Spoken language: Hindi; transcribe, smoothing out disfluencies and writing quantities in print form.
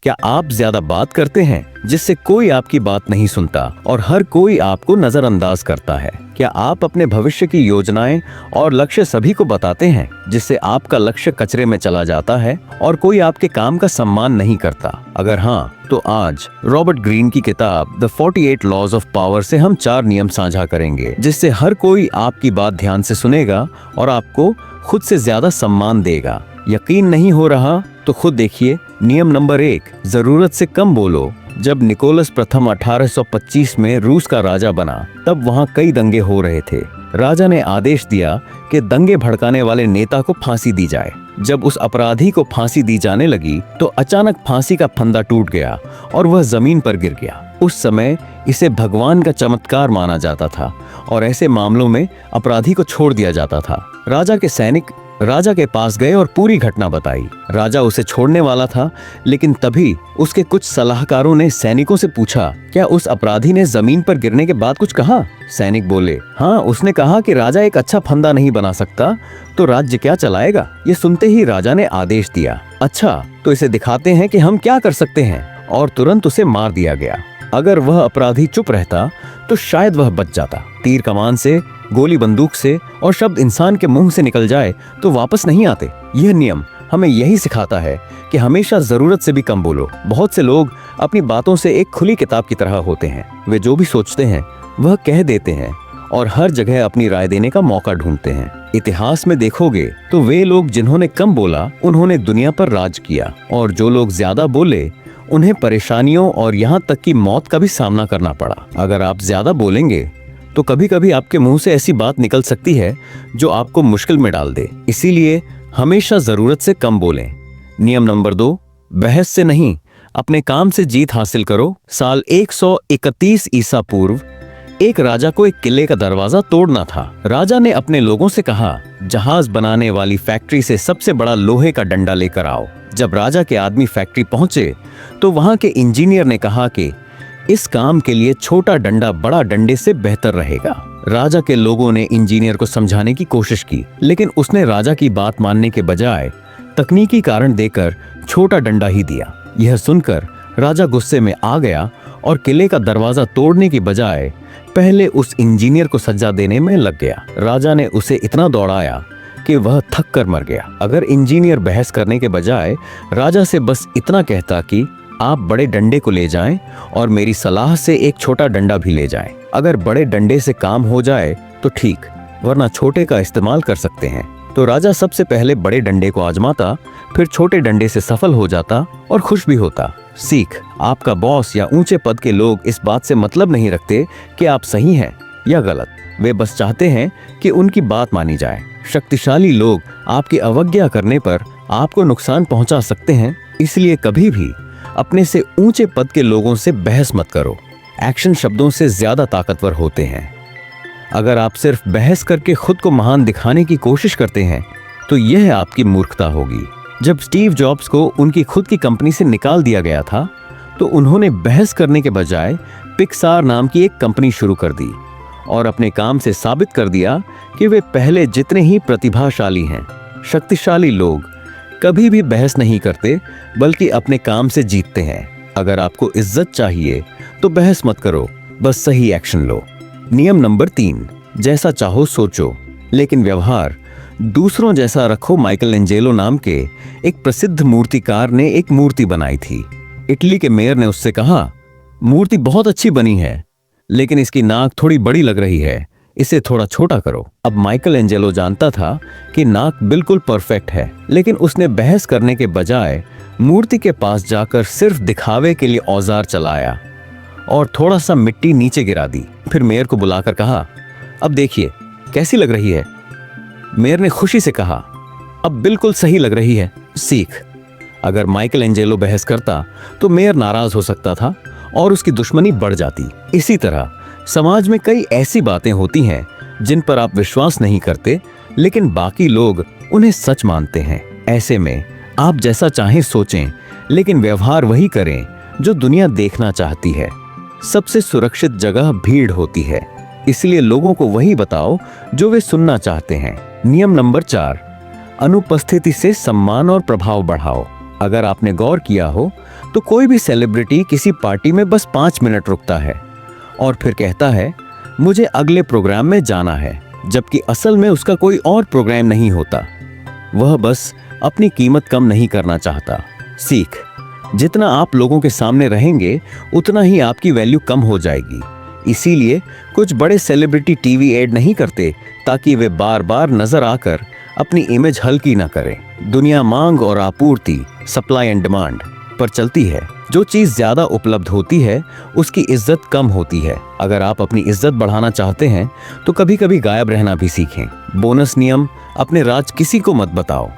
क्या आप ज्यादा बात करते हैं जिससे कोई आपकी बात नहीं सुनता और हर कोई आपको नजरअंदाज करता है? क्या आप अपने भविष्य की योजनाएं और लक्ष्य सभी को बताते हैं जिससे आपका लक्ष्य कचरे में चला जाता है और कोई आपके काम का सम्मान नहीं करता? अगर हाँ, तो आज रॉबर्ट ग्रीन की किताब द 48 लॉज ऑफ पावर से हम 4 नियम साझा करेंगे जिससे हर कोई आपकी बात ध्यान से सुनेगा और आपको खुद से ज्यादा सम्मान देगा। यकीन नहीं हो रहा तो खुद देखिए। नियम नंबर 1, जरूरत से कम बोलो। जब निकोलस प्रथम 1825 में रूस का राजा बना तब वहाँ कई दंगे हो रहे थे। राजा ने आदेश दिया कि दंगे भड़काने वाले नेता को फांसी दी जाए। जब उस अपराधी को फांसी दी जाने लगी तो अचानक फांसी का फंदा टूट गया और वह जमीन पर गिर गया। उस समय इसे भगवान का चमत्कार माना जाता था और ऐसे मामलों में अपराधी को छोड़ दिया जाता था। राजा के सैनिक राजा के पास गए और पूरी घटना बताई। राजा उसे छोड़ने वाला था, लेकिन तभी उसके कुछ सलाहकारों ने सैनिकों से पूछा, क्या उस अपराधी ने जमीन पर गिरने के बाद कुछ कहा? सैनिक बोले, हाँ, उसने कहा कि राजा एक अच्छा फंदा नहीं बना सकता तो राज्य क्या चलाएगा। ये सुनते ही राजा ने आदेश दिया, अच्छा तो इसे दिखाते हैं कि हम क्या कर सकते हैं, और तुरंत उसे मार दिया गया। अगर वह अपराधी चुप रहता तो शायद वह बच जाता। तीर कमान से, गोली बंदूक से और शब्द इंसान के मुंह से निकल जाए तो वापस नहीं आते। यह नियम हमें यही सिखाता है कि हमेशा जरूरत से भी कम बोलो। बहुत से लोग अपनी बातों से एक खुली किताब की तरह होते हैं। वे जो भी सोचते हैं वह कह देते हैं और हर जगह अपनी राय देने का मौका ढूंढते हैं। इतिहास में देखोगे तो वे लोग जिन्होंने कम बोला उन्होंने दुनिया पर राज किया, और जो लोग ज्यादा बोले उन्हें परेशानियों और यहाँ तक कि मौत का भी सामना करना पड़ा। अगर आप ज्यादा बोलेंगे तो कभी कभी आपके मुंह से ऐसी बात निकल सकती है जो आपको मुश्किल में डाल दे। इसीलिए हमेशा जरूरत से कम बोलें। नियम नंबर 2, बहस से नहीं, अपने काम से जीत हासिल करो। साल 131 ईसा पूर्व एक राजा को एक किले का दरवाजा तोड़ना था। राजा ने अपने लोगों से कहा, जहाज बनाने वाली फैक्ट्री से सबसे बड़ा लोहे का डंडा लेकर आओ। जब राजा के आदमी फैक्ट्री पहुंचे तो वहां के इंजीनियर ने कहा कि इस काम के लिए छोटा डंडा बड़ा डंडे से बेहतर रहेगा। राजा के लोगों ने इंजीनियर को समझाने की कोशिश की, लेकिन उसने राजा की बात मानने के बजाय तकनीकी कारण देकर छोटा डंडा ही दिया। यह सुनकर राजा गुस्से में आ गया और किले का दरवाजा तोड़ने की बजाय पहले उस इंजीनियर को सजा देने में लग गया। राजा ने उसे इतना दौड़ाया कि वह थक कर मर गया। अगर इंजीनियर बहस करने के बजाय राजा से बस इतना कहता कि आप बड़े डंडे को ले जाएं और मेरी सलाह से एक छोटा डंडा भी ले जाएं। अगर बड़े डंडे से काम हो जाए तो ठीक, वरना छोटे का इस्तेमाल कर सकते हैं। तो राजा सबसे पहले बड़े डंडे को आजमाता, फिर छोटे डंडे से सफल हो जाता और खुश भी होता। सीख, आपका बॉस या ऊंचे पद के लोग इस बात से मतलब नहीं रखते कि आप सही हैं या गलत। वे बस चाहते हैं कि उनकी बात मानी जाए। शक्तिशाली लोग आपकी अवज्ञा करने पर आपको नुकसान पहुंचा सकते हैं, इसलिए कभी भी अपने से ऊंचे पद के लोगों से बहस मत करो। एक्शन शब्दों से ज्यादा ताकतवर होते हैं। अगर आप सिर्फ बहस करके खुद को महान दिखाने की कोशिश करते हैं तो यह आपकी मूर्खता होगी। जब स्टीव जॉब्स को उनकी खुद की कंपनी से निकाल दिया गया था तो उन्होंने बहस करने के बजाय पिक्सार नाम की एक कंपनी शुरू कर दी और अपने काम से साबित कर दिया कि वे पहले जितने ही प्रतिभाशाली हैं। शक्तिशाली लोग कभी भी बहस नहीं करते बल्कि अपने काम से जीतते हैं। अगर आपको इज्जत चाहिए तो बहस मत करो, बस सही एक्शन लो। नियम नंबर 3, जैसा चाहो सोचो लेकिन व्यवहार दूसरों जैसा रखो। माइकल एंजेलो नाम के एक प्रसिद्ध मूर्तिकार ने एक मूर्ति बनाई थी। इटली के मेयर ने उससे कहा, मूर्ति बहुत अच्छी बनी है लेकिन इसकी नाक थोड़ी बड़ी लग रही है, इसे थोड़ा छोटा करो। अब माइकल एंजेलो जानता था कि नाक बिल्कुल परफेक्ट है, लेकिन उसने बहस करने के बजाय मूर्ति के पास जाकर सिर्फ दिखावे के लिए औजार चलाया और थोड़ा सा मिट्टी नीचे गिरा दी। फिर मेयर को बुलाकर कहा, अब देखिए कैसी लग रही है। मेयर ने खुशी से कहा, अब बिल्कुल सही लग रही है। सीख, अगर माइकल एंजेलो बहस करता तो मेयर नाराज हो सकता था और उसकी दुश्मनी बढ़ जाती। इसी तरह समाज में कई ऐसी बातें होती हैं जिन पर आप विश्वास नहीं करते लेकिन बाकी लोग उन्हें सच मानते हैं। ऐसे में आप जैसा चाहें सोचें लेकिन व्यवहार वही करें जो दुनिया देखना चाहती है। सबसे सुरक्षित जगह भीड़ होती है, इसलिए लोगों को वही बताओ जो वे सुनना चाहते हैं। नियम नंबर 4, अनुपस्थिति से सम्मान और प्रभाव बढ़ाओ। अगर आपने गौर किया हो तो कोई भी सेलिब्रिटी किसी पार्टी में बस 5 मिनट रुकता है और फिर कहता है मुझे अगले प्रोग्राम में जाना है, जबकि असल में उसका कोई और प्रोग्राम नहीं होता। वह बस अपनी कीमत कम नहीं करना चाहता। सीख, जितना आप लोगों के सामने रहेंगे उतना ही आपकी वैल्यू कम हो जाएगी। इसीलिए कुछ बड़े सेलिब्रिटी टीवी एड नहीं करते ताकि वे बार बार नजर आकर अपनी इमेज हल्की ना करें। दुनिया मांग और आपूर्ति, सप्लाई एंड डिमांड पर चलती है। जो चीज ज्यादा उपलब्ध होती है उसकी इज्जत कम होती है। अगर आप अपनी इज्जत बढ़ाना चाहते हैं तो कभी कभी गायब रहना भी सीखें। बोनस नियम, अपने राज किसी को मत बताओ।